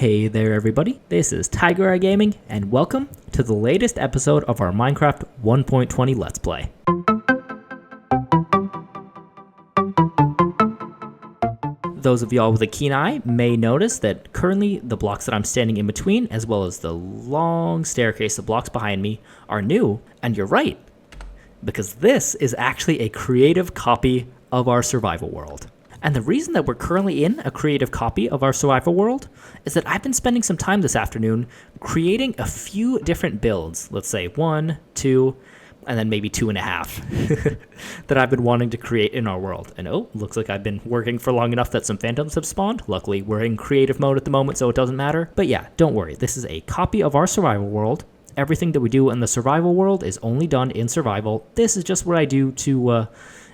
Hey there everybody, this is Tiger Eye Gaming, and welcome to the latest episode of our Minecraft 1.20 Let's Play. Those of y'all with a keen eye may notice that currently the blocks that I'm standing in between, as well as the long staircase of blocks behind me, are new, and you're right, because this is actually a creative copy of our survival world. And the reason that we're currently in a creative copy of our survival world is that I've been spending some time this afternoon creating a few different builds. Let's say 1, 2, and then maybe 2.5 that I've been wanting to create in our world. And oh, looks like I've been working for long enough that some phantoms have spawned. Luckily, we're in creative mode at the moment, so it doesn't matter. But yeah, don't worry. This is a copy of our survival world. Everything that we do in the survival world is only done in survival. This is just what I do to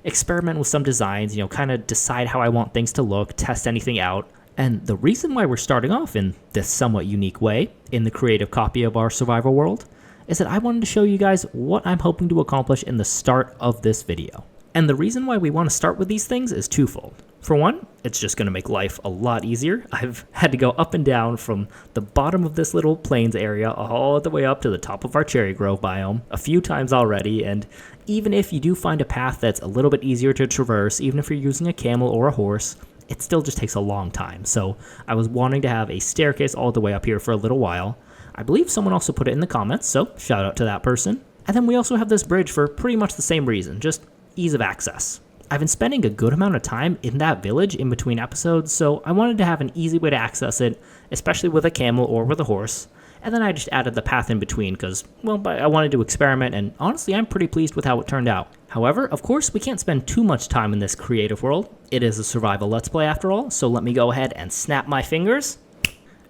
experiment with some designs, kind of decide how I want things to look, test anything out. And the reason why we're starting off in this somewhat unique way in the creative copy of our survival world is that I wanted to show you guys what I'm hoping to accomplish in the start of this video. And the reason why we want to start with these things is twofold. For one, it's just going to make life a lot easier. I've had to go up and down from the bottom of this little plains area all the way up to the top of our cherry grove biome a few times already, and even if you do find a path that's a little bit easier to traverse, even if you're using a camel or a horse, it still just takes a long time. So I was wanting to have a staircase all the way up here for a little while. I believe someone also put it in the comments, so shout out to that person. And then we also have this bridge for pretty much the same reason, just ease of access. I've been spending a good amount of time in that village in between episodes, so I wanted to have an easy way to access it, especially with a camel or with a horse. And then I just added the path in between because, well, I wanted to experiment, and honestly, I'm pretty pleased with how it turned out. However, of course, we can't spend too much time in this creative world. It is a survival let's play after all, so let me go ahead and snap my fingers.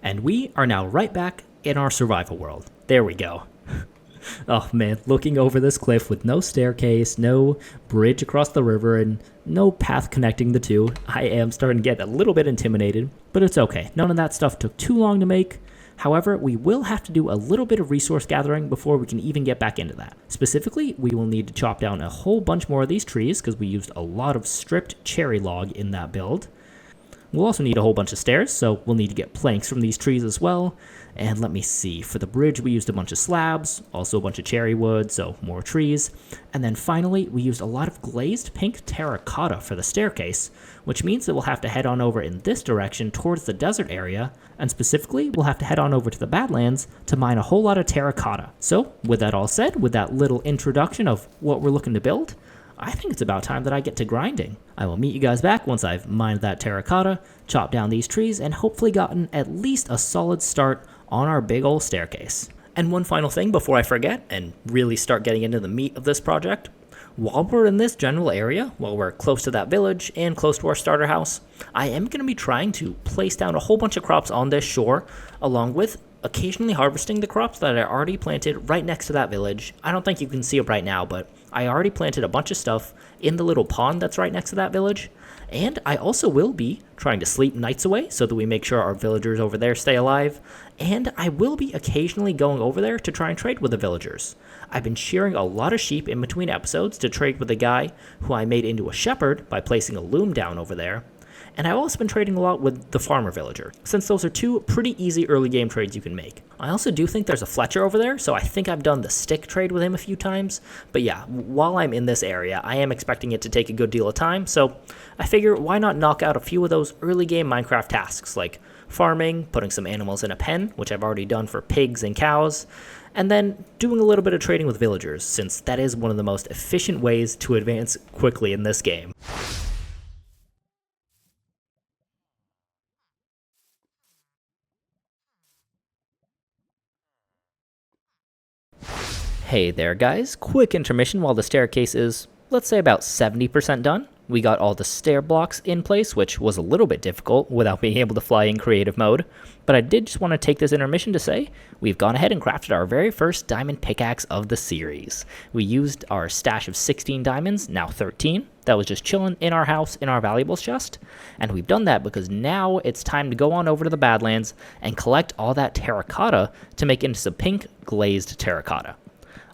And we are now right back in our survival world. There we go. Oh man, looking over this cliff with no staircase, no bridge across the river, and no path connecting the two, I am starting to get a little bit intimidated, but it's okay. None of that stuff took too long to make. However, we will have to do a little bit of resource gathering before we can even get back into that. Specifically, we will need to chop down a whole bunch more of these trees because we used a lot of stripped cherry log in that build. We'll also need a whole bunch of stairs, so we'll need to get planks from these trees as well. And let me see, for the bridge we used a bunch of slabs, also a bunch of cherry wood, so more trees. And then finally, we used a lot of glazed pink terracotta for the staircase, which means that we'll have to head on over in this direction towards the desert area, and specifically, we'll have to head on over to the Badlands to mine a whole lot of terracotta. So, with that all said, with that little introduction of what we're looking to build, I think it's about time that I get to grinding. I will meet you guys back once I've mined that terracotta, chopped down these trees, and hopefully gotten at least a solid start on our big old staircase. And one final thing before I forget and really start getting into the meat of this project. While we're in this general area, while we're close to that village and close to our starter house, I am going to be trying to place down a whole bunch of crops on this shore, along with occasionally harvesting the crops that I already planted right next to that village. I don't think you can see it right now, but I already planted a bunch of stuff in the little pond that's right next to that village. And I also will be trying to sleep nights away so that we make sure our villagers over there stay alive. And I will be occasionally going over there to try and trade with the villagers. I've been shearing a lot of sheep in between episodes to trade with a guy who I made into a shepherd by placing a loom down over there. And I've also been trading a lot with the farmer villager, since those are two pretty easy early game trades you can make. I also do think there's a Fletcher over there, so I think I've done the stick trade with him a few times. But yeah, while I'm in this area, I am expecting it to take a good deal of time, so I figure why not knock out a few of those early game Minecraft tasks, like farming, putting some animals in a pen, which I've already done for pigs and cows, and then doing a little bit of trading with villagers, since that is one of the most efficient ways to advance quickly in this game. Hey there guys, quick intermission while the staircase is, let's say about 70% done. We got all the stair blocks in place, which was a little bit difficult without being able to fly in creative mode, but I did just want to take this intermission to say, we've gone ahead and crafted our very first diamond pickaxe of the series. We used our stash of 16 diamonds, now 13, that was just chilling in our house in our valuables chest, and we've done that because now it's time to go on over to the Badlands and collect all that terracotta to make into some pink glazed terracotta.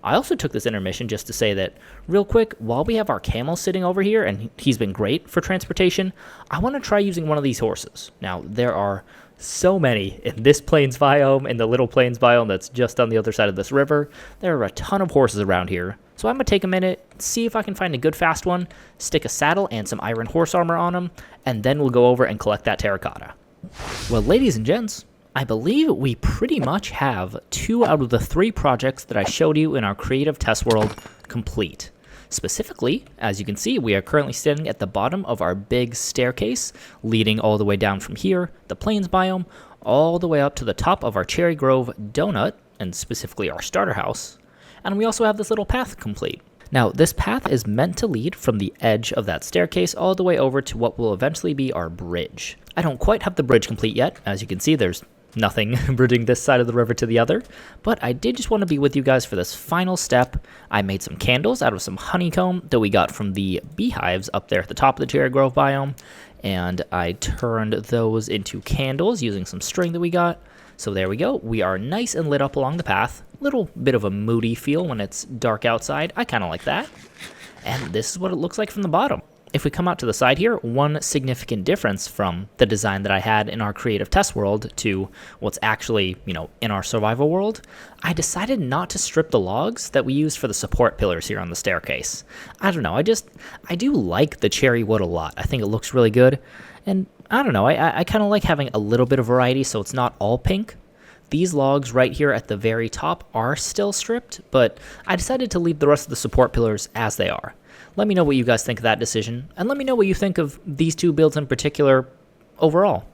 I also took this intermission just to say that, real quick, while we have our camel sitting over here, and he's been great for transportation, I want to try using one of these horses. Now, there are So many in this plains biome, in the little plains biome that's just on the other side of this river. There are a ton of horses around here. So I'm going to take a minute, see if I can find a good fast one, stick a saddle and some iron horse armor on them, and then we'll go over and collect that terracotta. Well, ladies and gents, I believe we pretty much have 2 out of the 3 projects that I showed you in our creative test world complete. Specifically, as you can see, we are currently standing at the bottom of our big staircase, leading all the way down from here, the plains biome, all the way up to the top of our Cherry Grove donut, and specifically our starter house. And we also have this little path complete. Now, this path is meant to lead from the edge of that staircase all the way over to what will eventually be our bridge. I don't quite have the bridge complete yet. As you can see, there's nothing bridging this side of the river to the other, but I did just want to be with you guys for this final step. I made some candles out of some honeycomb that we got from the beehives up there at the top of the Cherry Grove biome, and I turned those into candles using some string that we got. So there we go. We are nice and lit up along the path. Little bit of a moody feel when it's dark outside. I kind of like that. And this is what it looks like from the bottom. If we come out to the side here, one significant difference from the design that I had in our creative test world to what's actually, in our survival world, I decided not to strip the logs that we used for the support pillars here on the staircase. I don't know, I do like the cherry wood a lot. I think it looks really good, and I don't know, I kind of like having a little bit of variety so it's not all pink. These logs right here at the very top are still stripped, but I decided to leave the rest of the support pillars as they are. Let me know what you guys think of that decision, and let me know what you think of these 2 builds in particular overall.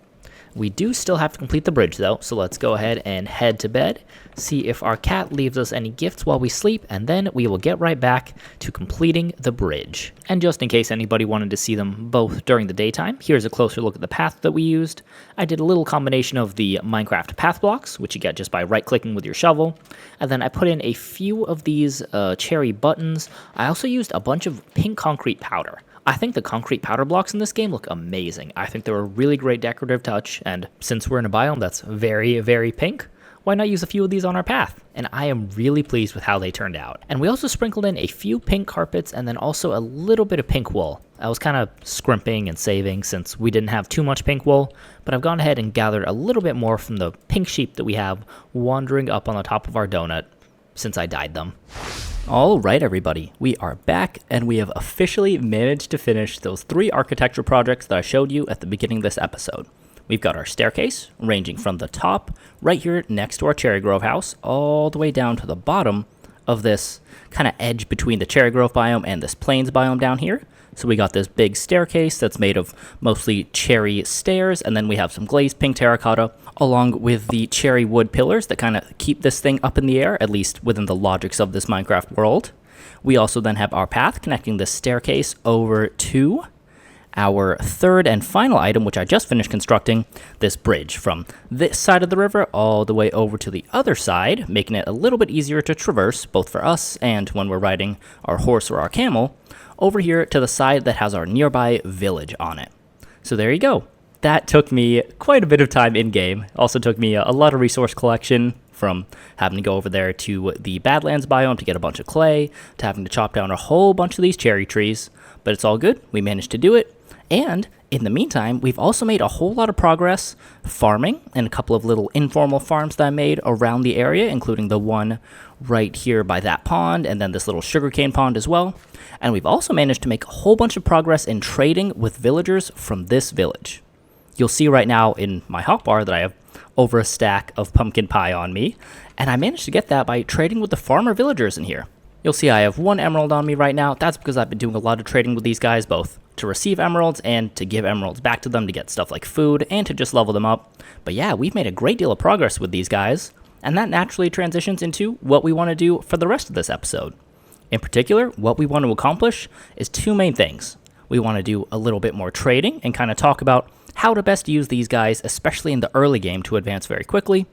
We do still have to complete the bridge though, so let's go ahead and head to bed, see if our cat leaves us any gifts while we sleep, and then we will get right back to completing the bridge. And just in case anybody wanted to see them both during the daytime, here's a closer look at the path that we used. I did a little combination of the Minecraft path blocks, which you get just by right-clicking with your shovel, and then I put in a few of these cherry buttons. I also used a bunch of pink concrete powder. I think the concrete powder blocks in this game look amazing. I think they're a really great decorative touch, and since we're in a biome that's very, very pink, why not use a few of these on our path? And I am really pleased with how they turned out. And we also sprinkled in a few pink carpets and then also a little bit of pink wool. I was kind of scrimping and saving since we didn't have too much pink wool, but I've gone ahead and gathered a little bit more from the pink sheep that we have wandering up on the top of our donut since I dyed them. All right, everybody, we are back, and we have officially managed to finish those 3 architecture projects that I showed you at the beginning of this episode. We've got our staircase, ranging from the top, right here next to our Cherry Grove house, all the way down to the bottom of this kind of edge between the Cherry Grove biome and this plains biome down here. So we got this big staircase that's made of mostly cherry stairs, and then we have some glazed pink terracotta, along with the cherry wood pillars that kind of keep this thing up in the air, at least within the logics of this Minecraft world. We also then have our path connecting this staircase over to our 3rd and final item, which I just finished constructing, this bridge from this side of the river all the way over to the other side, making it a little bit easier to traverse, both for us and when we're riding our horse or our camel, over here to the side that has our nearby village on it. So there you go. That took me quite a bit of time in-game. Also took me a lot of resource collection, from having to go over there to the Badlands biome to get a bunch of clay, to having to chop down a whole bunch of these cherry trees. But it's all good. We managed to do it. And in the meantime, we've also made a whole lot of progress farming, and a couple of little informal farms that I made around the area, including the one right here by that pond, and then this little sugarcane pond as well. And we've also managed to make a whole bunch of progress in trading with villagers from this village. You'll see right now in my hotbar that I have over a stack of pumpkin pie on me, and I managed to get that by trading with the farmer villagers in here. You'll see I have 1 emerald on me right now. That's because I've been doing a lot of trading with these guys, both to receive emeralds and to give emeralds back to them to get stuff like food and to just level them up. But yeah, we've made a great deal of progress with these guys, and that naturally transitions into what we want to do for the rest of this episode. In particular, what we want to accomplish is 2 main things. We want to do a little bit more trading and kind of talk about how to best use these guys, especially in the early game, to advance very quickly.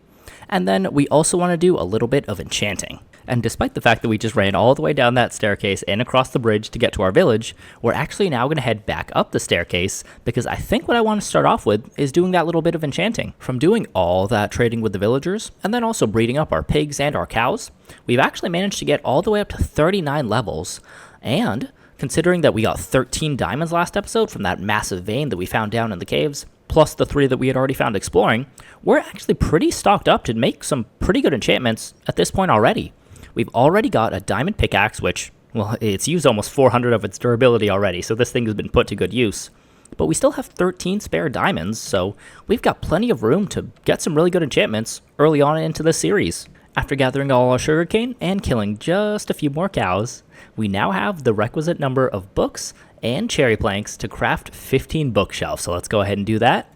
And then we also want to do a little bit of enchanting. And despite the fact that we just ran all the way down that staircase and across the bridge to get to our village, we're actually now going to head back up the staircase, because I think what I want to start off with is doing that little bit of enchanting. From doing all that trading with the villagers, and then also breeding up our pigs and our cows, we've actually managed to get all the way up to 39 levels, and considering that we got 13 diamonds last episode from that massive vein that we found down in the caves, plus the 3 that we had already found exploring, we're actually pretty stocked up to make some pretty good enchantments at this point already. We've already got a diamond pickaxe, which, well, it's used almost 400 of its durability already, so this thing has been put to good use. But we still have 13 spare diamonds, so we've got plenty of room to get some really good enchantments early on into this series. After gathering all our sugarcane and killing just a few more cows, we now have the requisite number of books and cherry planks to craft 15 bookshelves. So let's go ahead and do that.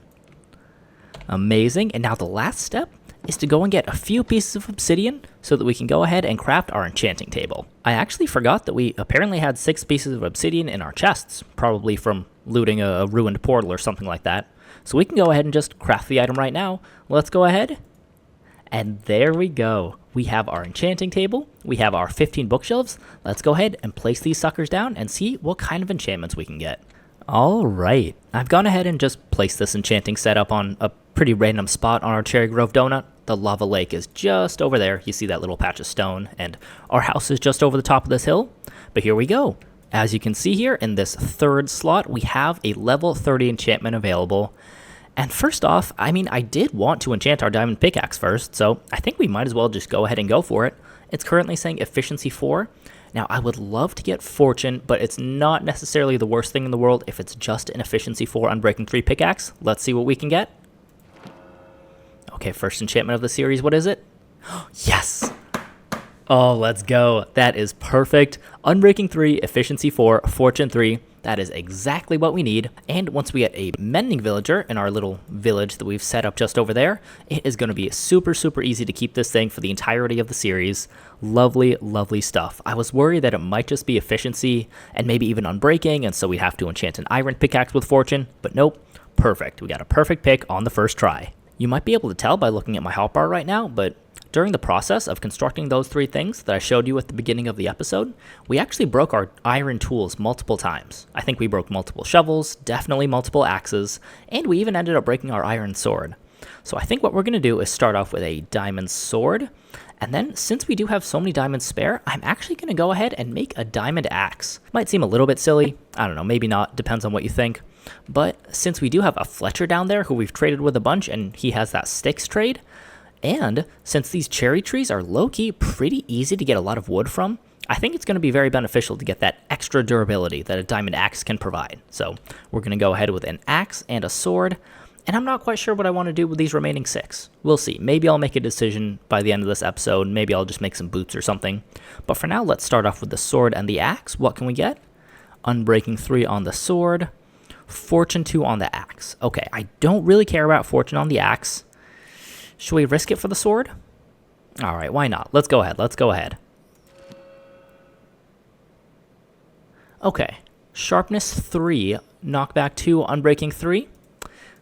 Amazing. And now the last step is to go and get a few pieces of obsidian so that we can go ahead and craft our enchanting table. I actually forgot that we apparently had 6 pieces of obsidian in our chests, probably from looting a ruined portal or something like that. So we can go ahead and just craft the item right now. Let's go ahead. And there we go. We have our enchanting table. We have our 15 bookshelves. Let's go ahead and place these suckers down and see what kind of enchantments we can get. All right. I've gone ahead and just placed this enchanting setup on a pretty random spot on our Cherry Grove donut. The lava lake is just over there. You see that little patch of stone, and our house is just over the top of this hill. But here we go. As you can see here in this 3rd slot, we have a level 30 enchantment available. And first off, I did want to enchant our diamond pickaxe first, so I think we might as well just go ahead and go for it. It's currently saying efficiency 4. Now, I would love to get fortune, but it's not necessarily the worst thing in the world if it's just an efficiency 4 Unbreaking 3 pickaxe. Let's see what we can get. Okay, first enchantment of the series, what is it? Yes! Oh, let's go. That is perfect. Unbreaking 3, efficiency 4, fortune 3. That is exactly what we need. And once we get a mending villager in our little village that we've set up just over there, it is going to be super, super easy to keep this thing for the entirety of the series. Lovely, lovely stuff. I was worried that it might just be efficiency and maybe even unbreaking, and so we'd have to enchant an iron pickaxe with fortune, but nope. Perfect. We got a perfect pick on the first try. You might be able to tell by looking at my hotbar right now, but during the process of constructing those 3 things that I showed you at the beginning of the episode, we actually broke our iron tools multiple times. I think we broke multiple shovels, definitely multiple axes, and we even ended up breaking our iron sword. So I think what we're going to do is start off with a diamond sword, and then since we do have so many diamonds spare, I'm actually going to go ahead and make a diamond axe. Might seem a little bit silly, I don't know, maybe not, depends on what you think. But since we do have a Fletcher down there who we've traded with a bunch, and he has that sticks trade, and since these cherry trees are low-key pretty easy to get a lot of wood from, I think it's going to be very beneficial to get that extra durability that a diamond axe can provide. So we're going to go ahead with an axe and a sword, and I'm not quite sure what I want to do with these remaining 6. We'll see. Maybe I'll make a decision by the end of this episode. Maybe I'll just make some boots or something. But for now, let's start off with the sword and the axe. What can we get? Unbreaking 3 on the sword, fortune 2 on the axe. Okay, I don't really care about fortune on the axe. Should we risk it for the sword? All right, why not? Let's go ahead. Let's go ahead. Okay, sharpness 3, knockback 2, unbreaking 3.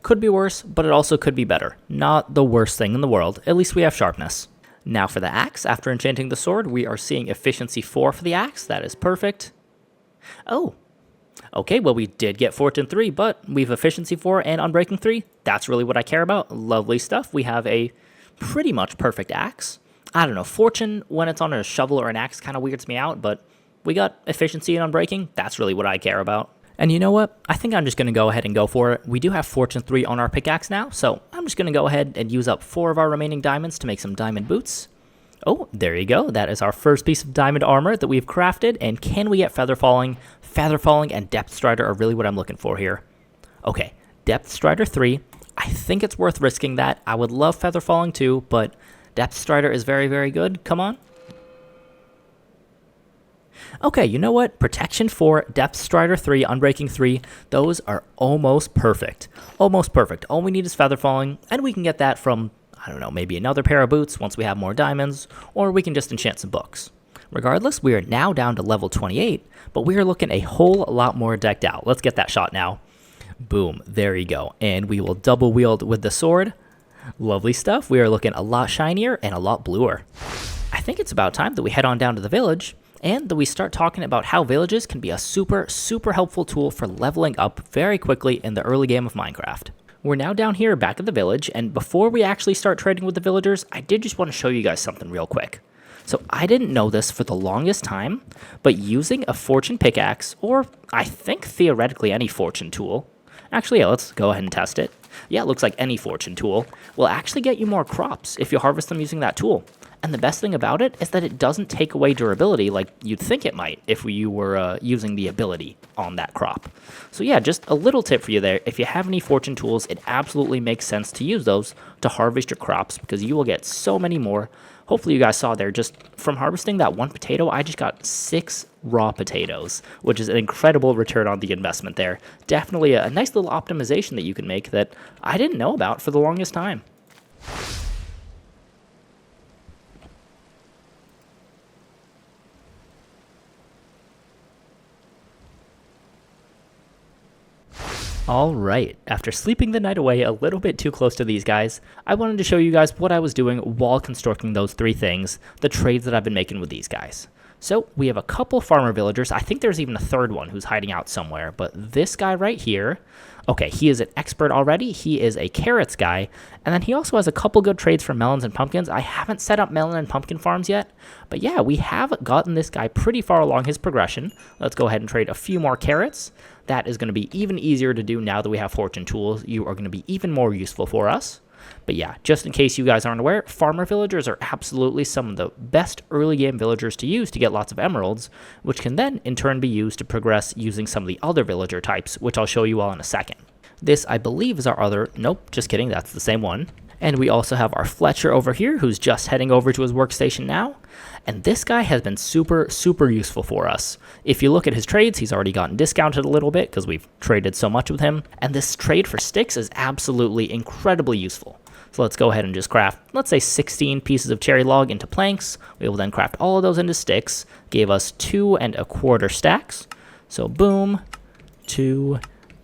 Could be worse, but it also could be better. Not the worst thing in the world. At least we have sharpness. Now for the axe, after enchanting the sword, we are seeing efficiency 4 for the axe. That is perfect. Oh, okay, well we did get fortune 3, but we've efficiency 4 and unbreaking 3. That's really what I care about. Lovely stuff. We have a pretty much perfect axe. I don't know, fortune when it's on a shovel or an axe kind of weirds me out, but we got efficiency and unbreaking. That's really what I care about. And you know what? I think I'm just going to go ahead and go for it. We do have fortune 3 on our pickaxe now, so I'm just going to go ahead and use up 4 of our remaining diamonds to make some diamond boots. Oh, there you go. That is our first piece of diamond armor that we've crafted. And can we get feather falling? Feather falling and depth strider are really what I'm looking for here. Okay, depth strider 3. I think it's worth risking that. I would love feather falling too, but depth strider is very, very good. Come on. Okay, you know what? Protection 4, depth strider 3, unbreaking 3. Those are almost perfect. Almost perfect. All we need is feather falling, and we can get that from, I don't know, maybe another pair of boots once we have more diamonds, or we can just enchant some books. Regardless, we are now down to level 28, but we are looking a whole lot more decked out. Let's get that shot now. Boom, there you go. And we will double wield with the sword. Lovely stuff. We are looking a lot shinier and a lot bluer. I think it's about time that we head on down to the village and that we start talking about how villages can be a super, super helpful tool for leveling up very quickly in the early game of Minecraft. We're now down here back at the village, and before we actually start trading with the villagers, I did just want to show you guys something real quick. So I didn't know this for the longest time, but using a fortune pickaxe, or I think theoretically any fortune tool, actually yeah, let's go ahead and test it. Yeah, it looks like any fortune tool will actually get you more crops if you harvest them using that tool. And the best thing about it is that it doesn't take away durability like you'd think it might if you were using the ability on that crop. So yeah, just a little tip for you there. If you have any fortune tools, it absolutely makes sense to use those to harvest your crops because you will get so many more. Hopefully you guys saw there, just from harvesting that one potato, I just got 6 raw potatoes, which is an incredible return on the investment there. Definitely a nice little optimization that you can make that I didn't know about for the longest time. Alright, after sleeping the night away a little bit too close to these guys, I wanted to show you guys what I was doing while constructing those 3 things, the trades that I've been making with these guys. So, we have a couple farmer villagers, I think there's even a third one who's hiding out somewhere, but this guy right here, okay, he is an expert already, he is a carrots guy, and then he also has a couple good trades for melons and pumpkins. I haven't set up melon and pumpkin farms yet, but yeah, we have gotten this guy pretty far along his progression. Let's go ahead and trade a few more carrots. That is going to be even easier to do now that we have fortune tools. You are going to be even more useful for us. But yeah, just in case you guys aren't aware, farmer villagers are absolutely some of the best early game villagers to use to get lots of emeralds, which can then in turn be used to progress using some of the other villager types, which I'll show you all in a second. This, I believe, is our other, nope, just kidding, that's the same one. And we also have our Fletcher over here, who's just heading over to his workstation now. And this guy has been super, super useful for us. If you look at his trades, he's already gotten discounted a little bit because we've traded so much with him. And this trade for sticks is absolutely incredibly useful. So let's go ahead and just craft, let's say 16 pieces of cherry log into planks. We will then craft all of those into sticks. Gave us 2 1/4 stacks. So boom, 2,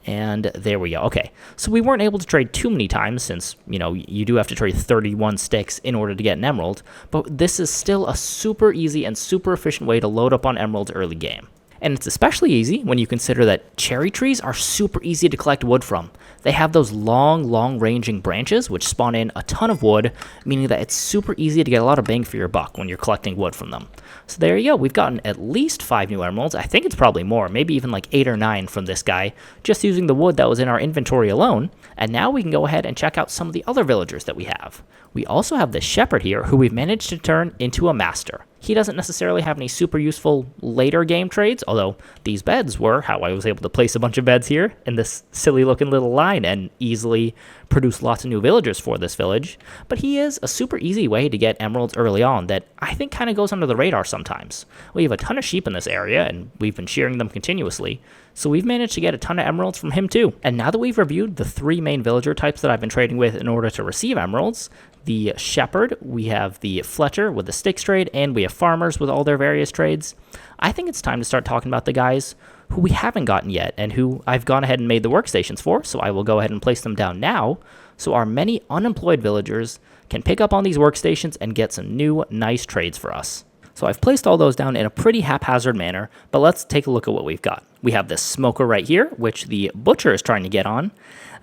and there we go. Okay, so we weren't able to trade too many times since, you know, you do have to trade 31 sticks in order to get an emerald, but this is still a super easy and super efficient way to load up on emeralds early game. And it's especially easy when you consider that cherry trees are super easy to collect wood from. They have those long ranging branches which spawn in a ton of wood, meaning that it's super easy to get a lot of bang for your buck when you're collecting wood from them. So there you go, we've gotten at least 5 new emeralds. I think it's probably more, maybe even like 8 or 9 from this guy, just using the wood that was in our inventory alone. And now we can go ahead and check out some of the other villagers that we have. We also have this shepherd here who we've managed to turn into a master. He doesn't necessarily have any super useful later game trades, although these beds were how I was able to place a bunch of beds here in this silly looking little line and easily produce lots of new villagers for this village. But he is a super easy way to get emeralds early on that I think kind of goes under the radar sometimes. We have a ton of sheep in this area and we've been shearing them continuously, so we've managed to get a ton of emeralds from him too. And now that we've reviewed the 3 main villager types that I've been trading with in order to receive emeralds, the shepherd, we have the Fletcher with the sticks trade, and we have farmers with all their various trades, I think it's time to start talking about the guys who we haven't gotten yet and who I've gone ahead and made the workstations for, so I will go ahead and place them down now so our many unemployed villagers can pick up on these workstations and get some new nice trades for us. So I've placed all those down in a pretty haphazard manner, but let's take a look at what we've got. We have this smoker right here, which the butcher is trying to get on.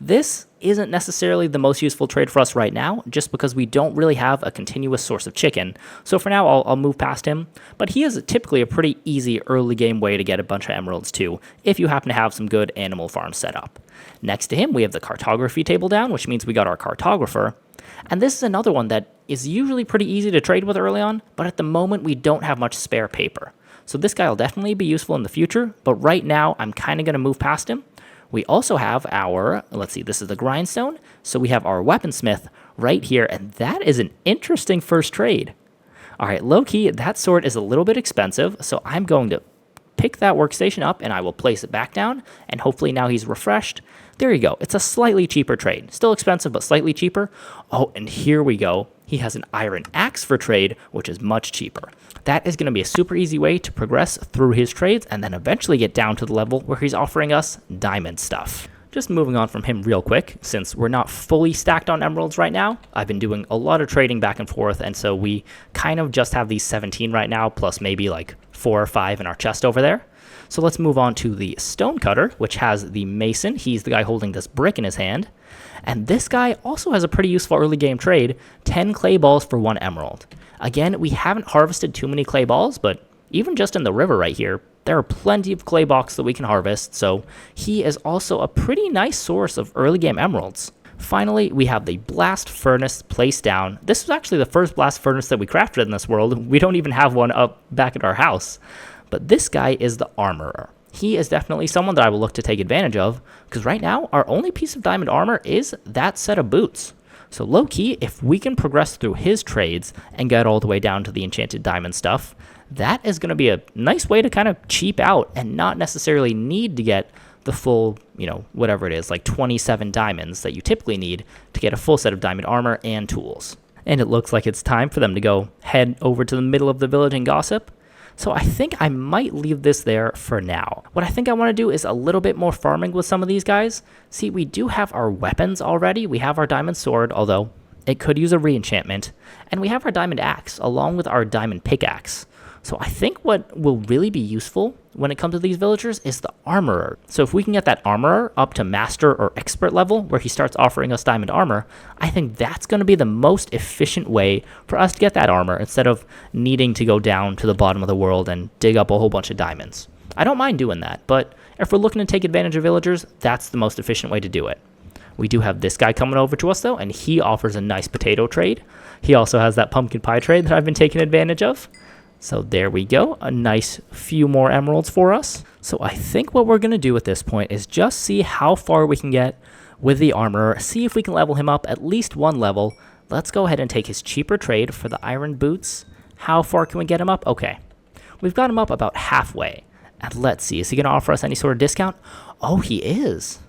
This isn't necessarily the most useful trade for us right now, just because we don't really have a continuous source of chicken. So for now, I'll move past him, but he is typically a pretty easy early game way to get a bunch of emeralds too, if you happen to have some good animal farms set up. Next to him, we have the cartography table down, which means we got our cartographer. And this is another one that is usually pretty easy to trade with early on, but at the moment we don't have much spare paper. So this guy will definitely be useful in the future, but right now I'm kind of going to move past him. We also have our, let's see, this is the grindstone, so we have our weaponsmith right here, and that is an interesting first trade. All right, low-key, that sword is a little bit expensive, so I'm going to pick that workstation up and I will place it back down, and hopefully now he's refreshed. There you go. It's a slightly cheaper trade. Still expensive, but slightly cheaper. Oh, and here we go. He has an iron axe for trade, which is much cheaper. That is going to be a super easy way to progress through his trades and then eventually get down to the level where he's offering us diamond stuff. Just moving on from him real quick, since we're not fully stacked on emeralds right now, I've been doing a lot of trading back and forth, and so we kind of just have these 17 right now, plus maybe like 4 or 5 in our chest over there. So let's move on to the stonecutter, which has the mason. He's the guy holding this brick in his hand. And this guy also has a pretty useful early game trade, 10 clay balls for 1 emerald. Again, we haven't harvested too many clay balls, but even just in the river right here, there are plenty of clay blocks that we can harvest, so he is also a pretty nice source of early game emeralds. Finally, we have the blast furnace placed down. This was actually the first blast furnace that we crafted in this world. We don't even have one up back at our house. But this guy is the armorer. He is definitely someone that I will look to take advantage of, because right now, our only piece of diamond armor is that set of boots. So low-key, if we can progress through his trades and get all the way down to the enchanted diamond stuff, that is going to be a nice way to kind of cheap out and not necessarily need to get the full, whatever it is, like 27 diamonds that you typically need to get a full set of diamond armor and tools. And it looks like it's time for them to go head over to the middle of the village and gossip. So I think I might leave this there for now. What I think I want to do is a little bit more farming with some of these guys. See, we do have our weapons already. We have our diamond sword, although it could use a re-enchantment. And we have our diamond axe along with our diamond pickaxe. So I think what will really be useful when it comes to these villagers is the armorer. So if we can get that armorer up to master or expert level where he starts offering us diamond armor, I think that's going to be the most efficient way for us to get that armor instead of needing to go down to the bottom of the world and dig up a whole bunch of diamonds. I don't mind doing that, but if we're looking to take advantage of villagers, that's the most efficient way to do it. We do have this guy coming over to us though, and he offers a nice potato trade. He also has that pumpkin pie trade that I've been taking advantage of. So there we go, a nice few more emeralds for us. So I think what we're going to do at this point is just see how far we can get with the armorer, see if we can level him up at least one level. Let's go ahead and take his cheaper trade for the iron boots. How far can we get him up? Okay, we've got him up about halfway. And let's see, is he going to offer us any sort of discount? Oh, he is.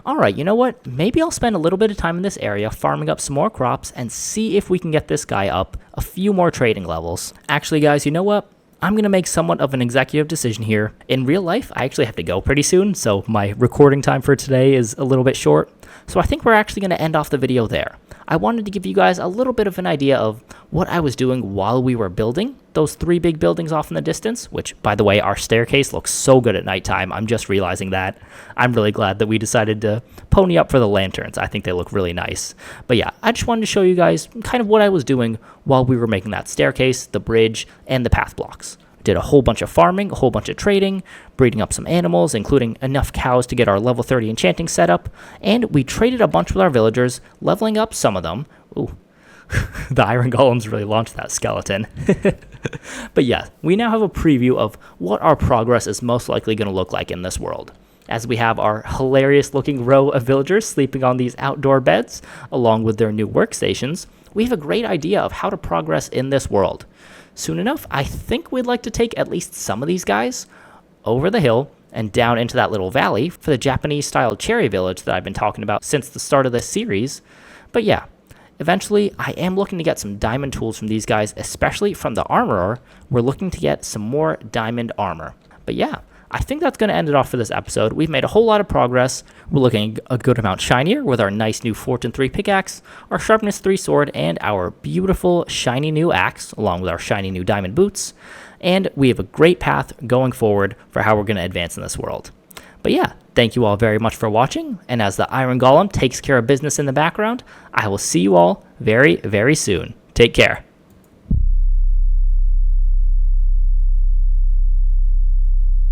All right, you know what? Maybe I'll spend a little bit of time in this area farming up some more crops and see if we can get this guy up a few more trading levels. Actually, guys, you know what? I'm going to make somewhat of an executive decision here. In real life, I actually have to go pretty soon, so my recording time for today is a little bit short. So I think we're actually going to end off the video there. I wanted to give you guys a little bit of an idea of what I was doing while we were building those 3 big buildings off in the distance, which, by the way, our staircase looks so good at nighttime. I'm just realizing that. I'm really glad that we decided to pony up for the lanterns. I think they look really nice. But yeah, I just wanted to show you guys kind of what I was doing while we were making that staircase, the bridge, and the path blocks. Did a whole bunch of farming, a whole bunch of trading, breeding up some animals, including enough cows to get our level 30 enchanting set up, and we traded a bunch with our villagers, leveling up some of them. Ooh, the iron golems really launched that skeleton. But yeah, we now have a preview of what our progress is most likely going to look like in this world, as we have our hilarious looking row of villagers sleeping on these outdoor beds, along with their new workstations. We have a great idea of how to progress in this world. Soon enough, I think we'd like to take at least some of these guys over the hill and down into that little valley for the Japanese-style cherry village that I've been talking about since the start of this series. But yeah, eventually, I am looking to get some diamond tools from these guys, especially from the armorer. We're looking to get some more diamond armor. But yeah, I think that's going to end it off for this episode. We've made a whole lot of progress. We're looking a good amount shinier with our nice new Fortune 3 pickaxe, our Sharpness 3 sword, and our beautiful shiny new axe, along with our shiny new diamond boots. And we have a great path going forward for how we're going to advance in this world. But yeah, thank you all very much for watching, and as the Iron Golem takes care of business in the background, I will see you all very, very soon. Take care.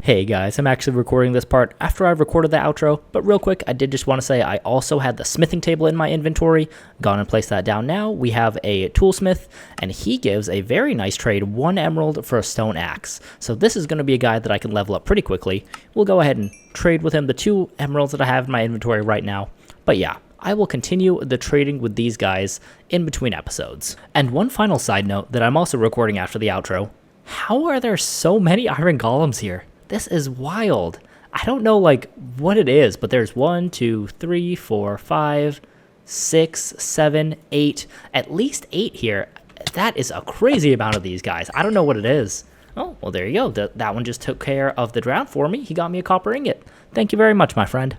Hey guys, I'm actually recording this part after I've recorded the outro, but real quick, I did just want to say I also had the smithing table in my inventory. Gone and placed that down now. We have a toolsmith, and he gives a very nice trade, 1 emerald for a stone axe. So this is going to be a guy that I can level up pretty quickly. We'll go ahead and trade with him the 2 emeralds that I have in my inventory right now. But yeah, I will continue the trading with these guys in between episodes. And one final side note that I'm also recording after the outro. How are there so many iron golems here? This is wild. I don't know what it is, but there's 1, 2, 3, 4, 5, 6, 7, 8, at least 8 here. That is a crazy amount of these guys. I don't know what it is. Oh, well, there you go. That one just took care of the drown for me. He got me a copper ingot. Thank you very much, my friend.